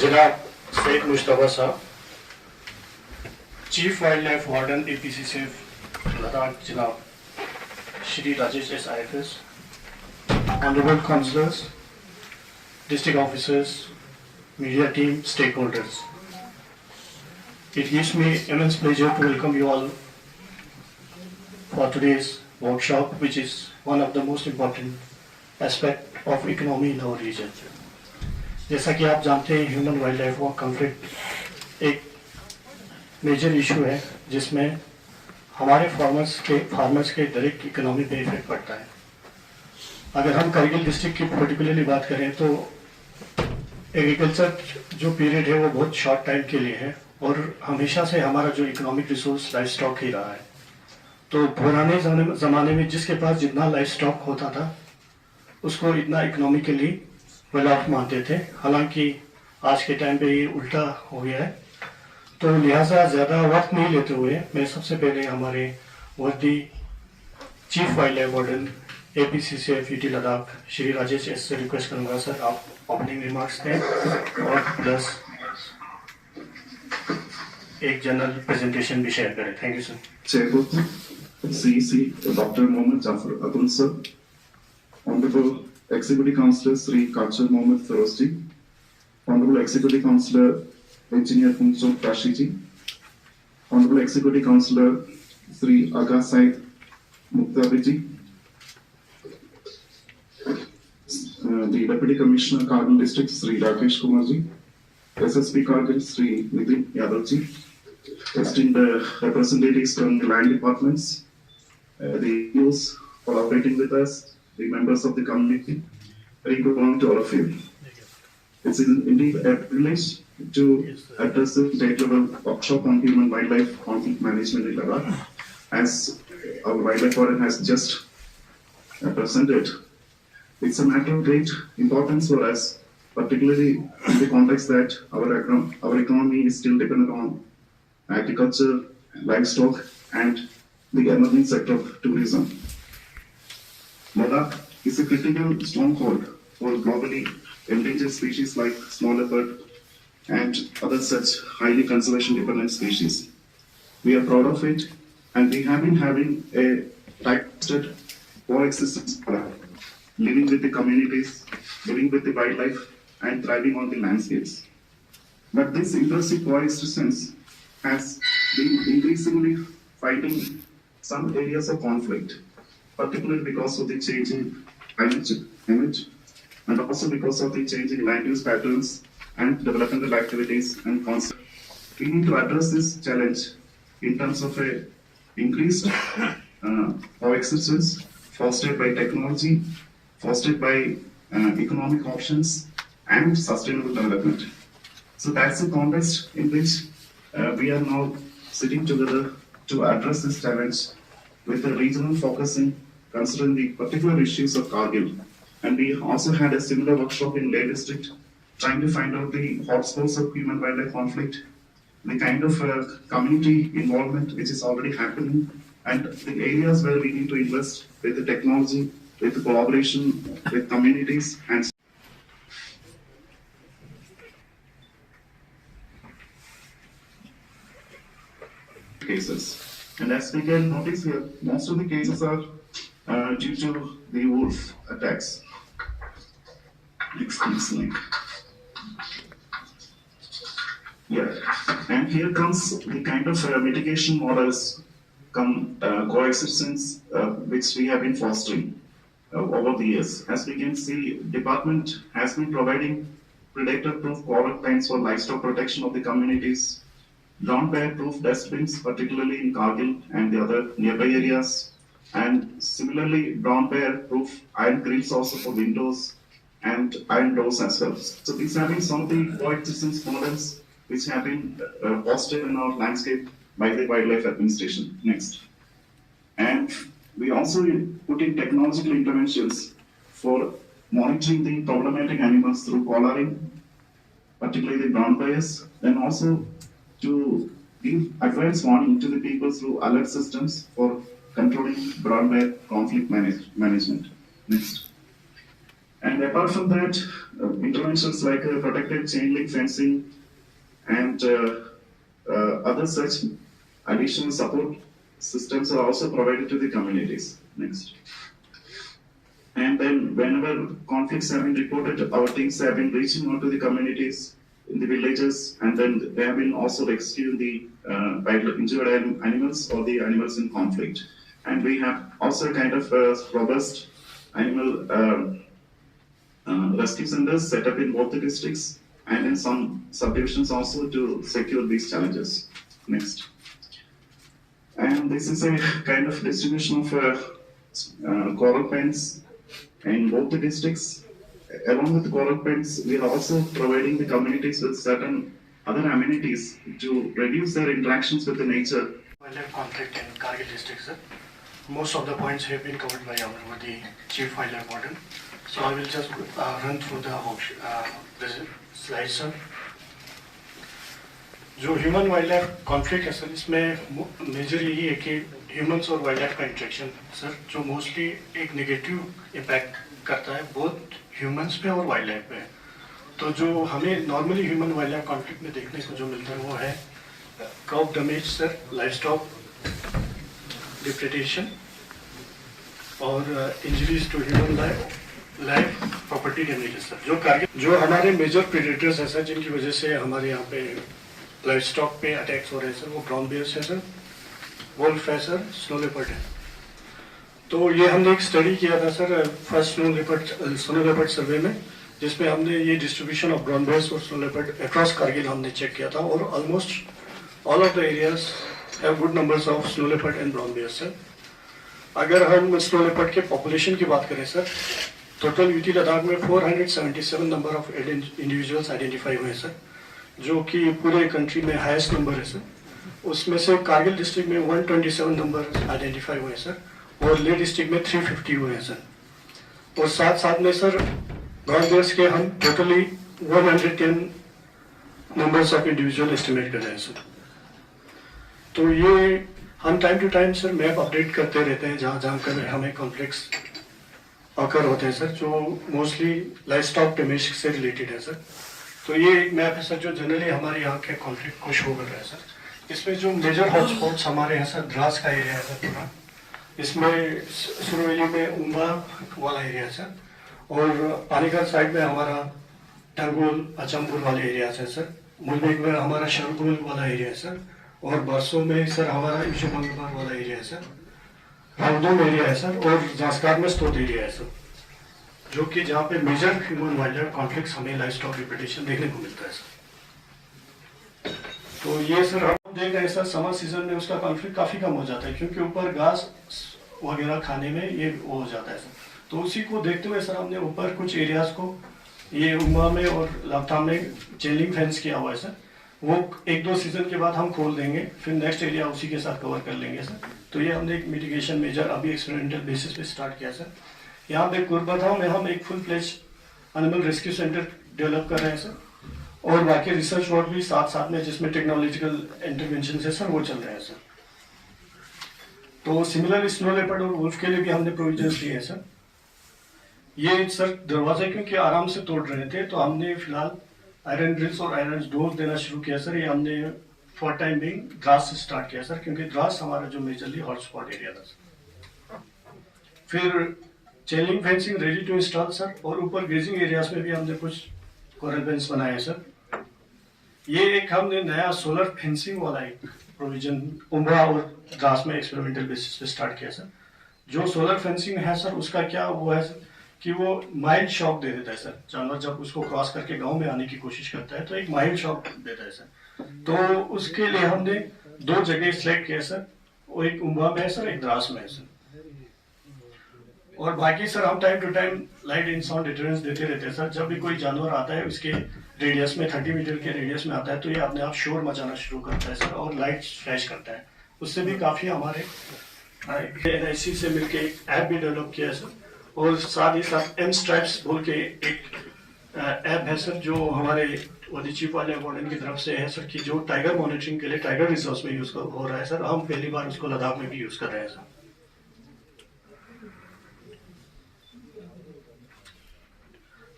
जनाब Syed Mushtaba sahab, chief wild life warden APCCF Ladakh जनाब Shri Rajesh S IFS, honourable councillors, district officers, media team, stakeholders. It gives me immense pleasure to welcome you all for today's workshop, which is one of the most important aspect of economy in our region. जैसा कि आप जानते हैं, human wild life conflict एक major issue है जिसमें हमारे farmers के डायरेक्ट इकोनॉमी पे इफेक्ट पड़ता है। अगर हम करगिल डिस्ट्रिक्ट की पर्टिकुलरली बात करें तो एग्रीकल्चर जो पीरियड है वो बहुत शॉर्ट टाइम के लिए है और हमेशा से हमारा जो इकोनॉमिक रिसोर्स लाइफ स्टॉक ही रहा है। तो पुराने ज़माने में जिसके पास जितना लाइफ स्टॉक होता था उसको इतना इकोनॉमिकली वेल ऑफ मानते थे, हालांकि आज के टाइम पे ये उल्टा हो गया है। तो लिहाजा ज़्यादा वक्त नहीं लेते हुए मैं सबसे पहले हमारे वर्दी chief wild life warden APCCF UT Ladakh Shri Rajesh S से रिक्वेस्ट करूंगा, सर आप ओपनिंग रिमार्क्स दें और प्लस एक जनरल प्रेजेंटेशन भी शेयर करें। Thank you sir. Chairperson, CEC, Dr. Mohammed Jafar Atul sir, Honorable Executive Councillor Sri Kachar Mohammed Ferozji, Honorable Executive Councillor Engineer Punchok Kashiji, Honorable Executive Councillor Sri Aga Said Muktabiji, the Deputy Commissioner Kargil District Sri Rakesh Kumarji, SSP Kargil Sri Nitin Yadavji, esteemed representatives from the land departments, the youth collaborating with us, the members of the community, very good morning to all of you. It's indeed a privilege to address the state-level workshop on human wildlife conflict management in Ladakh, as our wildlife warden has just presented. It's a matter of great importance for us, particularly in the context that our economy is still dependent on agriculture, livestock, and the emerging sector of tourism. Ladakh is a critical stronghold for globally endangered species like snow leopard and other such highly conservation dependent species. We are proud of it, and we have been having a tight-tested coexistence, living with the communities, living with the wildlife, and thriving on the landscapes. But this impressive coexistence has been increasingly fighting some areas of conflict, particularly because of the changing climate image and also because of the changing land use patterns and developmental activities and concepts. We need to address this challenge in terms of a increased coexistence fostered by technology, fostered by economic options and sustainable development. So that's the context in which we are now sitting together to address this challenge with a regional focusing considering the particular issues of Kargil. And we also had a similar workshop in Leh district, trying to find out the hotspots of human wildlife conflict, the kind of community involvement which is already happening, and the areas where we need to invest with the technology, with the collaboration with communities and cases. And as we can notice here, most of the cases are due to the wolf attacks. Next link. Yeah, and here comes the kind of mitigation models, coexistence, which we have been fostering over the years. As we can see, department has been providing predator-proof quarantines for livestock protection of the communities, ground bear-proof dustbins, particularly in Kargil and the other nearby areas, And similarly, brown bear roof, iron grills also for windows and iron doors as well. So these have been some of the coexistence models which have been fostered in our landscape by the Wildlife Administration. Next. And we also put in technological interventions for monitoring the problematic animals through collaring, particularly the brown bears, then also to give advance warning to the people through alert systems for controlling brown bear conflict management. Next. And apart from that, interventions like protected chain link fencing and other such additional support systems are also provided to the communities. Next. And then whenever conflicts have been reported, our teams have been reaching out to the communities in the villages, and then they have been also rescuing the injured animals or the animals in conflict. And we have also kind of robust animal rescue centers set up in both the districts and in some subdivisions also to secure these challenges. Next. And this is a kind of distribution of coral pens in both the districts. Along with the coral pens, we are also providing the communities with certain other amenities to reduce their interactions with the nature. Wildlife conflict in Kargil district, sir. Most of the points have been covered by the Chief Wildlife Warden. So I will just run through the slides, sir. जो human wild life conflict है sir, इसमें major यही है कि humans और wild life का interaction sir, जो mostly एक नेगेटिव इम्पैक्ट करता है बोथ ह्यूमंस पे और वाइल्ड लाइफ पे। तो जो हमें normally human wild life conflict में देखने को जो मिलता है वो है crop damage sir, life stock depredation और injuries to human life property damage sir. जो हमारे मेजर प्रेडेटर्स हैं सर, जिनकी वजह से हमारे यहाँ पे लाइफ स्टॉक पे अटैक्स हो रहे हैं सर, वो ब्राउन बेयर्स है सर, वोल्फ है सर, स्नो लेपर्ड है। तो ये हमने एक स्टडी किया था sir first snow leopard survey में, जिसमें हमने ये डिस्ट्रीब्यूशन ऑफ ब्राउन बेयर्स और स्नो लेपर्ड अक्रॉस कारगिल हमने चेक किया था, और almost all of the areas have good numbers of snow leopard and brown bears sir. अगर हम स्नो लेपर्ड के पॉपुलेशन की बात करें सर, टोटल यूटी लद्दाख में 477 नंबर ऑफ इंडिविजुअल्स आइडेंटिफाई हुए सर, जो कि पूरे कंट्री में हाईएस्ट नंबर है सर। उसमें से कारगिल डिस्ट्रिक्ट में 127 नंबर आइडेंटिफाई हुए सर, और ले डिस्ट्रिक्ट में 350 हुए हैं सर। और साथ साथ में सर ब्राउन बेयर्स के हम totally 110 numbers of individual estimate कर रहे हैं सर। तो ये हम time to time sir map update करते रहते हैं जहाँ जहाँ कर हमें कॉन्फ्लिक्ट्स अकर होते हैं सर, जो मोस्टली लाइफ स्टॉक डैमेज से रिलेटेड है सर। तो ये एक मैप है सर जो जनरली हमारे यहाँ के कॉन्फ्लिक्ट को शो कर रहा है सर। इसमें जो मेजर हॉटस्पॉट्स हमारे यहाँ सर द्रास का एरिया है सर पूरा, इसमें सुरवली में उम्बा वाला एरिया है सर, और पानीगढ़ साइड में हमारा टंगोल अचमपुर वाले एरिया है सर, मुलबेग में हमारा शरगोल वाला एरिया है सर, और बरसों में सर हमारा इशू मंगलबार वाला एरिया है सर, राउडोम एरिया है सर, और जास्कार में स्टोट एरिया है सर, जो कि जहाँ पे major human wild life conflicts हमें लाइफ स्टॉक रिपीटेशन देखने को मिलता है सर। तो ये सर हम देख रहे हैं सर समर सीजन में उसका कॉन्फ्लिक्ट काफ़ी कम हो जाता है, क्योंकि ऊपर घास वगैरह खाने में ये वो हो जाता है सर। तो उसी को देखते हुए सर हमने ऊपर कुछ एरियाज को ये उम्मा में और लापताम में चेलिंग फेंस किया हुआ है सर। वो 1-2 सीजन के बाद हम खोल देंगे, फिर नेक्स्ट एरिया उसी के साथ कवर कर लेंगे सर। तो ये हमने एक मिटिगेशन मेजर अभी एक्सपेरिमेंटल बेसिस पे स्टार्ट किया सर। यहाँ पे कुर्बथाओं में हम एक full fledged animal rescue centre develop कर रहे हैं सर, और बाकी रिसर्च वर्क भी साथ साथ में जिसमें टेक्नोलॉजिकल इंटरवेंशन है सर वो चल रहे हैं सर। तो सिमिलर स्नो लेपर्ड और वुल्फ के लिए भी हमने प्रोविजंस दिए हैं सर। ये सर दरवाजे क्योंकि आराम से तोड़ रहे थे, तो हमने फिलहाल आयरन ग्रिल्स और आयरन डोर्स देना शुरू किया सर। ये हमने फॉर टाइम बिंग द्रास से स्टार्ट किया सर, क्योंकि द्रास हमारा जो मेजरली हॉटस्पॉट एरिया था सर। फिर चेलिंग fencing ready to install sir, और ऊपर ग्रेजिंग एरियाज में भी हमने कुछ कोरल बेंच बनाए हैं सर। ये एक हमने नया सोलर फेंसिंग वाला एक प्रोविजन उम्बा और द्रास में एक्सपेरिमेंटल बेसिस पे स्टार्ट किया सर। जो सोलर फेंसिंग है सर, उसका क्या वो है कि वो माइल्ड शॉक दे देता है सर। जानवर जब उसको क्रॉस करके गांव में आने की कोशिश करता है तो एक माइल्ड शॉक देता है सर। तो उसके लिए हमने 2 जगह सिलेक्ट किया सर, वो एक उम्बा में है सर, एक द्रास में है सर। और बाकी सर हम time to time light and sound deterrence देते रहते हैं सर। जब भी कोई जानवर आता है उसके रेडियस में 30 मीटर के रेडियस में आता है तो ये अपने आप शोर मचाना शुरू करता है सर और लाइट फ्लैश करता है। उससे भी काफ़ी हमारे NIC से मिलके एक ऐप भी डेवलप किया है सर। और साथ ही साथ एम स्ट्राइप्स बोल के एक ऐप है सर जो हमारे चीफ वाले वार्डन की तरफ से है सर कि जो टाइगर मॉनिटरिंग के लिए टाइगर रिजर्व में यूज हो रहा है सर। हम पहली बार उसको लद्दाख में भी यूज कर रहे हैं सर।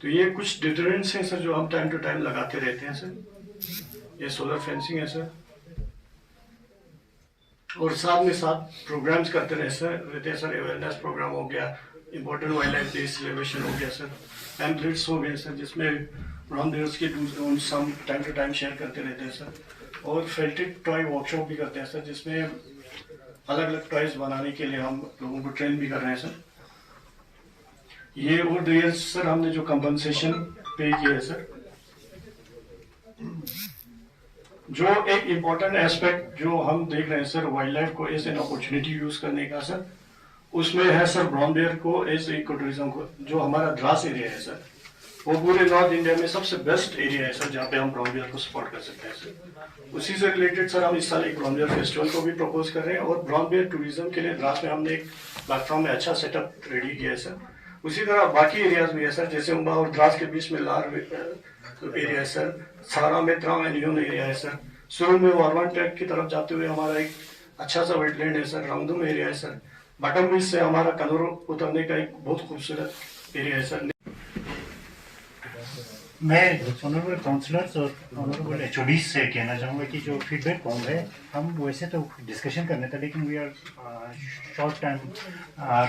तो ये कुछ डिटरेंट्स हैं सर जो हम टाइम टू टाइम लगाते रहते हैं सर। ये सोलर फेंसिंग है सर और साथ में साथ प्रोग्राम्स करते रहते हैं सर। अवेयरनेस प्रोग्राम हो गया, important wild life day celebration हो गया सर, पैम्पलेट्स हो गए सर जिसमें ब्राउन बेयर्स के हम टाइम टू टाइम शेयर करते रहते हैं सर। और फेल्टेड टॉय वर्कशॉप भी करते हैं सर जिसमें अलग अलग टॉयज बनाने के लिए हम लोगों को ट्रेन भी कर रहे हैं सर। ये ओवर द ईयर्स सर हमने जो कंपनसेशन पे किया है सर, जो एक इम्पोर्टेंट एस्पेक्ट जो हम देख रहे हैं सर वाइल्ड लाइफ को एज एन अपॉर्चुनिटी यूज करने का सर, उसमें है सर ब्राउन बेयर को एज इको टूरिज्म को। जो हमारा द्रास एरिया है सर वो पूरे नॉर्थ इंडिया में सबसे बेस्ट एरिया है सर जहाँ पे हम ब्राउन बेयर को सपोर्ट कर सकते हैं सर। उसी से रिलेटेड सर हम इस साल एक ब्राउन बेयर फेस्टिवल को भी प्रपोज कर रहे हैं और ब्राउन बेयर टूरिज्म के लिए द्रास में हमने एक प्लेटफॉर्म में अच्छा सेटअप रेडी किया है सर। उसी तरह बाकी एरियाज भी है सर जैसे उम्बा और द्रास के बीच में लार एरिया है सर, सारा में त्रांग एंड एरिया है सर। सुरुंग में वारवान ट्रैक की तरफ जाते हुए हमारा एक अच्छा सा वेटलैंड है सर, रामदुम एरिया है सर। बटम ब्रिज से हमारा कनूर उतरने का एक बहुत खूबसूरत एरिया है सर। मैं ऑनरेबल काउंसलर्स और ऑनरेबल HOD से कहना चाहूँगा कि जो फीडबैक फॉर्म है हम वैसे तो डिस्कशन करने थे लेकिन we are short time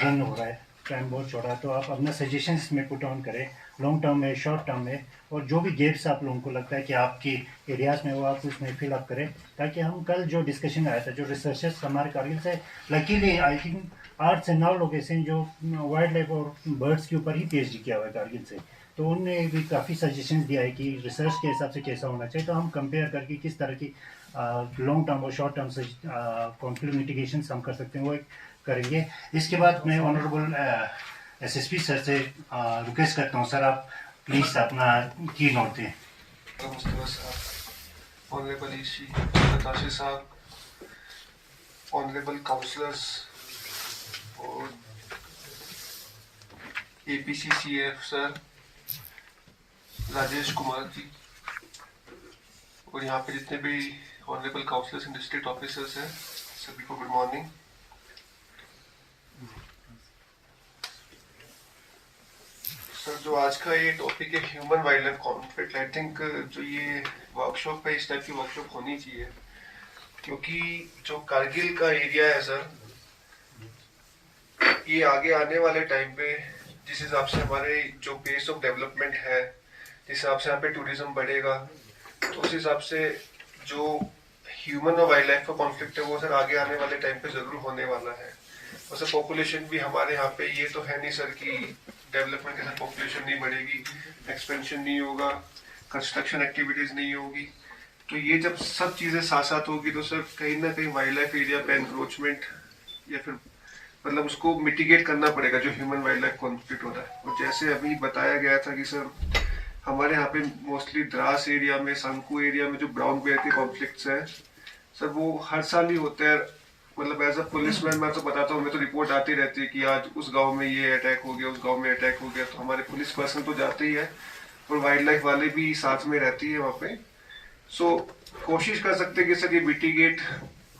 run हो रहा है, टाइम बहुत छोड़ा है। तो आप अपना सजेशंस में पुट ऑन करें, लॉन्ग टर्म में, शॉर्ट टर्म में, और जो भी गेप्स आप लोगों को लगता है कि आपकी एरियाज़ में वो आप उसमें फिल अप करें ताकि हम कल जो डिस्कशन आया था जो रिसर्चर्स हमारे कारगिल से लकीली आई थिंक 8 से 9 लोग ऐसे हैं जो वाइल्ड लाइफ और बर्ड्स के ऊपर ही PhD किया हुआ है कारगिल से। तो उनने भी काफ़ी सजेशंस दिया है कि रिसर्च के हिसाब से कैसा होना चाहिए। तो हम कंपेयर करके किस तरह की लॉन्ग टर्म और शॉर्ट टर्म से कॉन्फ्लिक्ट मिटिगेशन हम कर सकते हैं वो करेंगे। इसके बाद मैं ऑनरेबल SSP सर से रिक्वेस्ट करता हूँ, सर आप प्लीज़ अपना की नोट दें। मुस्तफा साहब, ऑनरेबल EC बताशे साहब, ऑनरेबल काउंसलर्स और APCCF सर, राजेश कुमार जी, और यहाँ पे जितने भी honourable councillors and district officers हैं सभी को गुड मॉर्निंग। सर जो आज का ये टॉपिक है human wild life conflict, I think जो ये वर्कशॉप है इस टाइप की वर्कशॉप होनी चाहिए क्योंकि जो कारगिल का एरिया है सर ये आगे आने वाले टाइम पे जिस हिसाब से हमारे जो पेस ऑफ डेवलपमेंट है, जिस हिसाब से यहाँ पे टूरिज्म बढ़ेगा, तो उस हिसाब से जो ह्यूमन और वाइल्ड लाइफ का कॉन्फ्लिक्ट है वो सर आगे आने वाले टाइम पे जरूर होने वाला है। और सर पॉपुलेशन भी हमारे यहाँ पे ये तो है नहीं सर कि डेवलपमेंट के साथ पॉपुलेशन नहीं बढ़ेगी, एक्सपेंशन नहीं होगा, कंस्ट्रक्शन एक्टिविटीज नहीं होगी। तो ये जब सब चीजें साथ साथ होगी तो सर कहीं ना कहीं वाइल्ड लाइफ एरिया पे एनक्रोचमेंट या फिर मतलब उसको मिटिगेट करना पड़ेगा जो ह्यूमन वाइल्ड लाइफ कॉन्फ्लिक्ट हो रहा है। और जैसे अभी बताया गया था कि सर हमारे यहाँ पे मोस्टली द्रास एरिया में, संकू एरिया में जो ब्राउन बेयर के कॉन्फ्लिक्ट्स हैं सर वो हर साल ही होते हैं। मतलब एज अ पुलिसमैन मैं तो बताता हूँ, मैं तो रिपोर्ट आती रहती है कि आज उस गांव में ये अटैक हो गया, उस गांव में अटैक हो गया। तो हमारे पुलिस पर्सन तो जाते ही है और वाइल्ड लाइफ वाले भी साथ में रहती है वहाँ पे। सो कोशिश कर सकते हैं कि सर ये मिटिगेट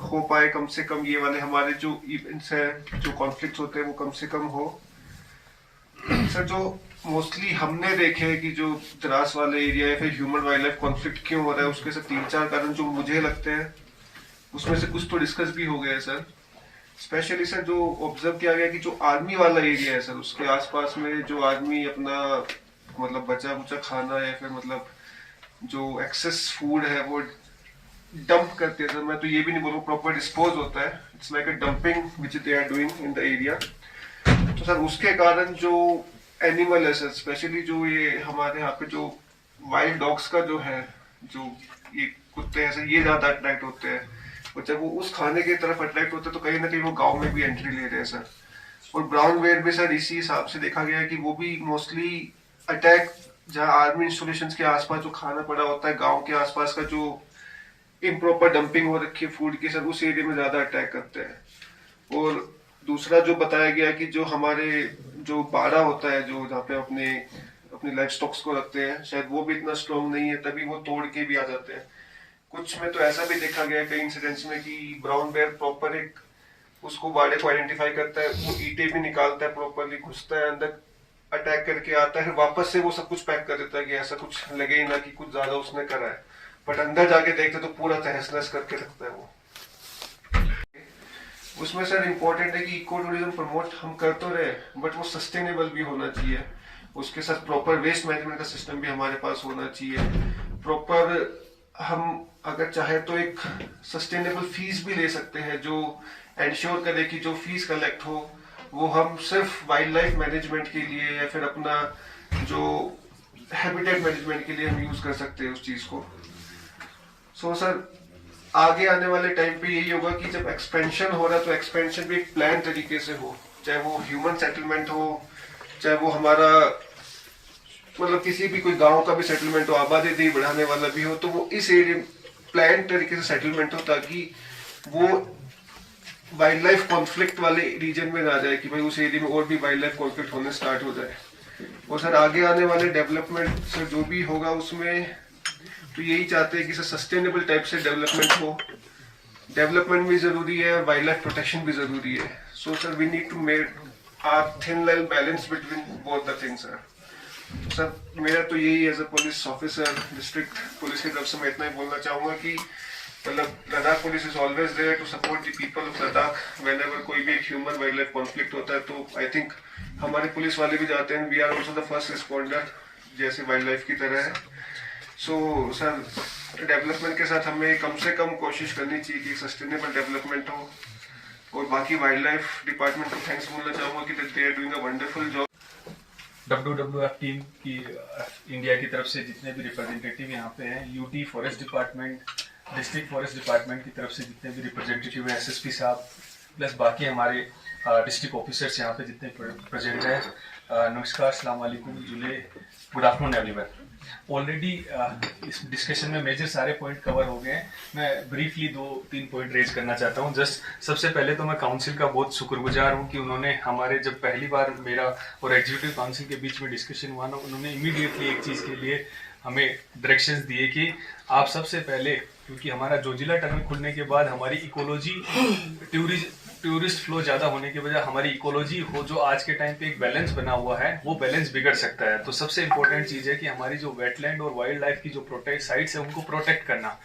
हो पाए, कम से कम ये वाले हमारे जो इवेंट्स है, जो कॉन्फ्लिक्ट होते हैं वो कम से कम हो। सर जो मोस्टली हमने देखे हैं कि जो द्रास वाले एरिया या फिर ह्यूमन वाइल्ड लाइफ कॉन्फ्लिक्ट क्यों हो रहा है उसके सर 3-4 कारण जो मुझे लगते हैं उसमें से कुछ तो डिस्कस भी हो गया है सर। स्पेशली सर जो ऑब्जर्व किया गया कि जो आर्मी वाला एरिया है सर उसके आसपास में जो आर्मी अपना मतलब बचा बुचा खाना या फिर मतलब जो एक्सेस फूड है वो डंप करते हैं सर। मैं तो ये भी नहीं बोलूँ प्रॉपर डिस्पोज होता है, it's like a dumping which they are doing in the area. तो सर उसके कारण जो एनिमल है सर, स्पेशली जो ये हमारे यहाँ पे जो वाइल्ड डॉग्स का जो है, जो ये कुत्ते हैं सर, ये ज्यादा अट्रैक्ट होते हैं। और जब वो उस खाने की तरफ अट्रैक्ट होते हैं तो कहीं ना कहीं वो गांव में भी एंट्री ले रहे हैं सर। और ब्राउन बेयर भी सर इसी हिसाब से देखा गया है कि वो भी मोस्टली अटैक जहाँ आर्मी इंस्टॉलेशंस के आसपास जो खाना पड़ा होता है, गांव के आसपास का जो इम्प्रॉपर डंपिंग हो रखी है फूड की, सर उस एरिया में ज्यादा अटैक करते हैं। और दूसरा जो बताया गया कि जो हमारे जो बाड़ा होता है, जो जहाँ पे अपने अपने लाइफ स्टॉक्स को रखते हैं, शायद वो भी इतना स्ट्रॉन्ग नहीं है, तभी वो तोड़ के भी आ जाते हैं। कुछ में तो ऐसा भी देखा गया है कई इंसिडेंट्स में कि ब्राउन बेयर प्रॉपर एक उसको बाड़े को आइडेंटिफाई करता है, वो ईंटें भी निकालता है, प्रॉपरली घुसता है अंदर, अटैक करके आता है, वापस से वो सब कुछ पैक कर देता है कि ऐसा कुछ लगे ही ना कि कुछ ज्यादा उसने करा है, बट अंदर जाके देखते तो पूरा तहस नहस करके रखता है वो। उसमें सर इम्पोर्टेंट है कि इको टूरिज्म प्रमोट हम कर तो रहे, बट वो सस्टेनेबल भी होना चाहिए। उसके साथ प्रॉपर वेस्ट मैनेजमेंट का सिस्टम भी हमारे पास होना चाहिए। प्रॉपर हम अगर चाहे तो एक सस्टेनेबल फीस भी ले सकते हैं जो एंश्योर करे कि जो फीस कलेक्ट हो वो हम सिर्फ वाइल्ड लाइफ मैनेजमेंट के लिए या फिर अपना जो हैबिटेट मैनेजमेंट के लिए हम यूज कर सकते हैं उस चीज को। सो सर आगे आने वाले टाइम पे यही होगा कि जब एक्सपेंशन हो रहा है तो एक्सपेंशन भी एक प्लान तरीके से हो, चाहे वो ह्यूमन सेटलमेंट हो, चाहे वो हमारा मतलब किसी भी कोई गांव का भी सेटलमेंट हो, आबादी बढ़ाने वाला भी हो, तो वो इस एरिया प्लान तरीके से सेटलमेंट हो ताकि वो वाइल्ड लाइफ कॉन्फ्लिक्ट वाले रीजन में ना जाए कि भाई उस एरिया में और भी वाइल्ड लाइफ कॉन्फ्लिक्ट होने स्टार्ट हो जाए। और सर आगे आने वाले डेवलपमेंट से जो भी होगा उसमें तो यही चाहते हैं कि सर सस्टेनेबल टाइप से डेवलपमेंट हो, डेवलपमेंट भी जरूरी है और वाइल्ड लाइफ प्रोटेक्शन भी जरूरी है। So sir we need to make a thin line balance between both the things sir. Sir मेरा तो यही as a police officer district police की तरफ से मैं इतना ही बोलना चाहूंगा कि मतलब Ladakh police is always there to support the people of Ladakh whenever कोई भी एक ह्यूमन वाइल्ड लाइफ कॉन्फ्लिक्ट होता है, तो आई थिंक हमारे पुलिस वाले भी जाते हैं, we are also the first responder जैसे वाइल्ड लाइफ की तरह है। सो सर डेवलपमेंट के साथ हमें कम से कम कोशिश करनी चाहिए कि सस्टेनेबल डेवलपमेंट हो। और बाकी वाइल्ड लाइफ डिपार्टमेंट को थैंक्स बोलना चाहूंगा कि they are doing a wonderful job. WWF team की इंडिया की तरफ से जितने भी रिप्रेजेंटेटिव यहाँ पे हैं, UT forest department, district forest department की तरफ से जितने भी रिप्रेजेंटेटिव हैं, SSP साहब प्लस बाकी हमारे डिस्ट्रिक्ट ऑफिसर्स यहाँ पे जितने प्रेजेंट हैं, नमस्कार, अस्सलाम वालेकुम, जुले, गुड आफ्टरनून एवरीवन। ऑलरेडी इस डिस्कशन में मेजर सारे पॉइंट कवर हो गए हैं। मैं ब्रीफली 2-3 पॉइंट रेज करना चाहता हूं। जस्ट सबसे पहले तो मैं काउंसिल का बहुत शुक्रगुजार हूं कि उन्होंने हमारे जब पहली बार मेरा और एग्जीक्यूटिव काउंसिल के बीच में डिस्कशन हुआ ना, उन्होंने इमीडिएटली एक चीज़ के लिए हमें डायरेक्शंस दिए कि आप सबसे पहले, क्योंकि हमारा जोजिला टनल खुलने के बाद हमारी इकोलॉजी टूरिस्ट फ्लो ज़्यादा होने की वजह हमारी इकोलॉजी हो जो आज के टाइम पे एक बैलेंस बना हुआ है वो बैलेंस बिगड़ सकता है। तो सबसे इम्पोर्टेंट चीज़ है कि हमारी जो वेटलैंड और वाइल्ड लाइफ की जो प्रोटेक्ट साइट्स है उनको प्रोटेक्ट करना,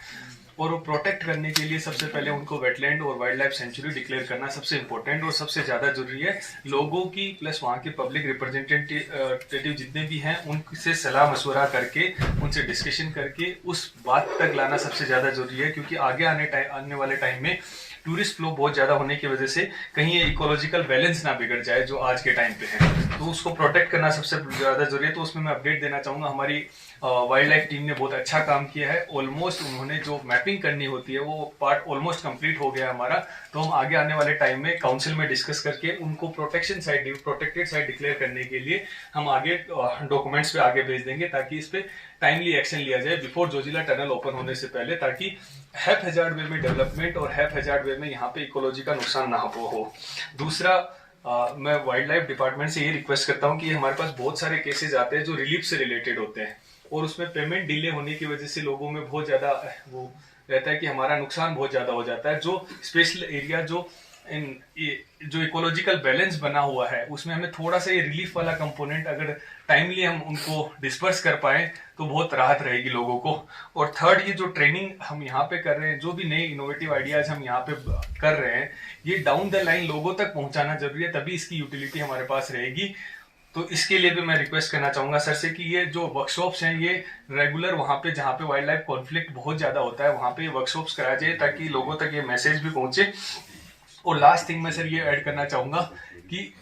और वो प्रोटेक्ट करने के लिए सबसे पहले उनको वेटलैंड और वाइल्ड लाइफ सेंचुरी डिक्लेयर करना सबसे इम्पोर्टेंट और सबसे ज़्यादा जरूरी है। लोगों की प्लस वहाँ के पब्लिक रिप्रेजेंटेटिव जितने भी हैं उनसे सलाह मशवरा करके उनसे डिस्कशन करके उस बात तक लाना सबसे ज़्यादा जरूरी है, क्योंकि आगे आने वाले टाइम में टूरिस्ट फ्लो बहुत ज़्यादा होने की वजह से कहीं ये इकोलॉजिकल बैलेंस ना बिगड़ जाए जो आज के टाइम पे है, तो उसको प्रोटेक्ट करना सबसे ज़्यादा जरूरी है। तो उसमें मैं अपडेट देना चाहूँगा, हमारी वाइल्ड लाइफ टीम ने बहुत अच्छा काम किया है। ऑलमोस्ट उन्होंने जो मैपिंग करनी होती है वो पार्ट ऑलमोस्ट कंप्लीट हो गया हमारा। तो हम आगे आने वाले टाइम में काउंसिल में डिस्कस करके उनको प्रोटेक्टेड साइट डिक्लेयर करने के लिए हम आगे डॉक्यूमेंट्स पे आगे भेज देंगे, ताकि इस पे टाइमली एक्शन लिया जाए बिफोर जोजिला टनल ओपन होने से पहले, ताकि हैफ हैजार्ड वे में डेवलपमेंट और हैफ हैजार्ड वे में यहाँ पे इकोलॉजी का नुकसान ना हो। दूसरा, मैं वाइल्ड लाइफ डिपार्टमेंट से ये रिक्वेस्ट करता हूँ कि हमारे पास बहुत सारे केसेस आते हैं जो रिलीफ से रिलेटेड होते हैं, और उसमें पेमेंट डिले होने की वजह से लोगों में बहुत ज़्यादा वो रहता है कि हमारा नुकसान बहुत ज़्यादा हो जाता है। जो स्पेशल एरिया जो इकोलॉजिकल बैलेंस बना हुआ है उसमें हमें थोड़ा सा ये रिलीफ वाला कंपोनेंट अगर टाइमली हम उनको डिस्पर्स कर पाए तो बहुत राहत रहेगी लोगों को। और थर्ड, ये जो ट्रेनिंग हम यहाँ पे कर रहे हैं, जो भी नए इनोवेटिव आइडियाज हम यहाँ पे कर रहे हैं, ये डाउन द लाइन लोगों तक पहुँचाना जरूरी है, तभी इसकी यूटिलिटी हमारे पास रहेगी। तो इसके लिए भी मैं रिक्वेस्ट करना चाहूंगा सर से कि ये जो वर्कशॉप्स हैं ये रेगुलर वहाँ पे जहाँ पे वाइल्ड लाइफ कॉन्फ्लिक्ट बहुत ज्यादा होता है वहाँ पे वर्कशॉप्स कराया जाए, ताकि लोगों तक ये मैसेज भी पहुंचे। और लास्ट थिंग मैं सर ये ऐड करना चाहूंगा कि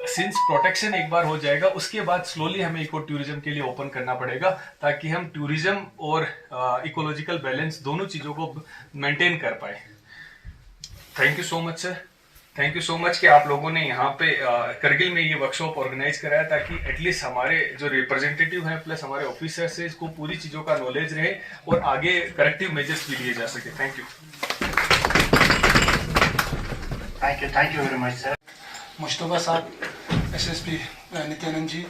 सिंस प्रोटेक्शन एक बार हो जाएगा उसके बाद स्लोली हमें इको टूरिज्म के लिए ओपन करना पड़ेगा, ताकि हम टूरिज्म और इकोलॉजिकल बैलेंस दोनों चीजों को मेंटेन कर पाए। Thank you so much sir. Thank you so much कि आप लोगों ने यहाँ पे करगिल में ये वर्कशॉप ऑर्गेनाइज कराया ताकि एटलीस्ट हमारे जो रिप्रेजेंटेटिव हैं प्लस हमारे ऑफिसर्स हैं इसको पूरी चीज़ों का नॉलेज रहे और आगे करेक्टिव मेजर्स भी लिए जा सके। Thank you. Thank you very much sir. Mushtaba साहब, SSP नित्यानंद जी,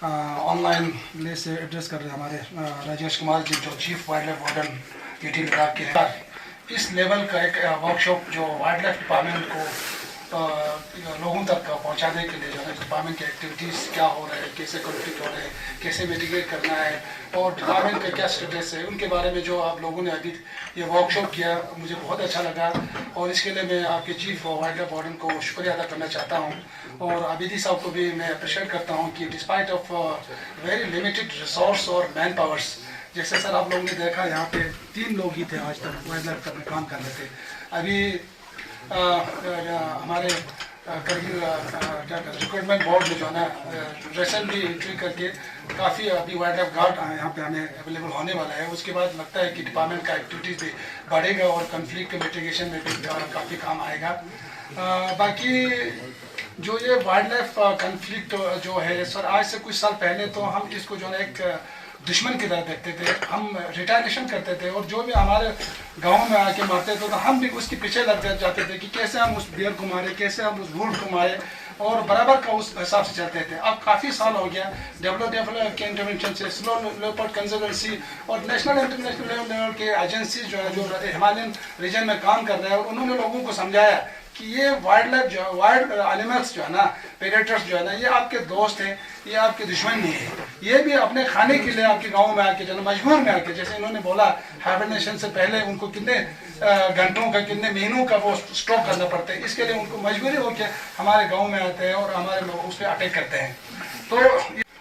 ऑनलाइन ले से एड्रेस कर रहे हैं हमारे राजेश कुमार जी जो chief wild life warden UT Ladakh के हैं। इस लेवल का एक वर्कशॉप जो वाइल्ड लाइफ डिपार्टमेंट को लोगों तक पहुंचाने के लिए जो है डिपार्टमेंट की एक्टिविटीज़ क्या हो रहे हैं, कैसे कॉन्फ्लिक्ट हो रहे हैं, कैसे मिटिगेट करना है और डिपार्टमेंट का क्या स्टेटस है, उनके बारे में जो आप लोगों ने अभी ये वर्कशॉप किया मुझे बहुत अच्छा लगा और इसके लिए मैं आपके चीफ वाइल्ड लाइफ वार्डन को शुक्रिया अदा करना चाहता हूँ और आबिदी साहब को भी मैं अप्रिशिएट करता हूँ कि despite of very limited resource और मैन पावर्स, जैसे सर आप लोगों ने देखा यहाँ पे 3 लोग ही थे आज तक वाइल्ड लाइफ में काम कर रहे थे। अभी हमारे करगिल रिक्रूटमेंट बोर्ड में जो है ना रिसेंटली एंट्री करके काफ़ी अभी वाइल्ड लाइफ गार्ड यहाँ पे हमें अवेलेबल होने वाला है। उसके बाद लगता है कि डिपार्टमेंट का एक्टिविटीज़ भी बढ़ेगा और कन्फ्लिक्ट के मिटिगेशन में भी काफ़ी काम आएगा। बाकी जो ये वाइल्ड लाइफ कन्फ्लिक्ट जो है सर, आज से कुछ साल पहले तो हम इसको जो है एक दुश्मन की तरह देखते थे, हम रिटालिएशन करते थे और जो भी हमारे गाँव में आके मारते थे तो हम भी उसके पीछे लग जाते थे कि कैसे हम उस बियर को मारे, कैसे हम उस वुल्फ को मारे और बराबर का उस हिसाब से चलते थे। अब काफ़ी साल हो गया WWF के इंटरवेंशन से, स्नो लेपर्ड कंजर्वेंसी और नेशनल इंटरनेशनल लेवल के एजेंसीज जो है जो हिमालयन रीजन में काम कर रहे हैं और उन्होंने लोगों को समझाया कि ये वाइल्ड लाइफ जो वाइल्ड एनिमल्स जो है ना, प्रेडेटर्स जो है ना, ये आपके दोस्त हैं, ये आपके दुश्मन नहीं है। ये भी अपने खाने के लिए आपके गांव में आके जो मजबूर में आके, जैसे इन्होंने बोला हाइबरनेशन से पहले उनको कितने घंटों का कितने महीनों का वो स्टॉक करना पड़ता है, इसके लिए उनको मजबूरी हो के हमारे गाँव में आते हैं और हमारे लोग उस पर अटैक करते हैं। तो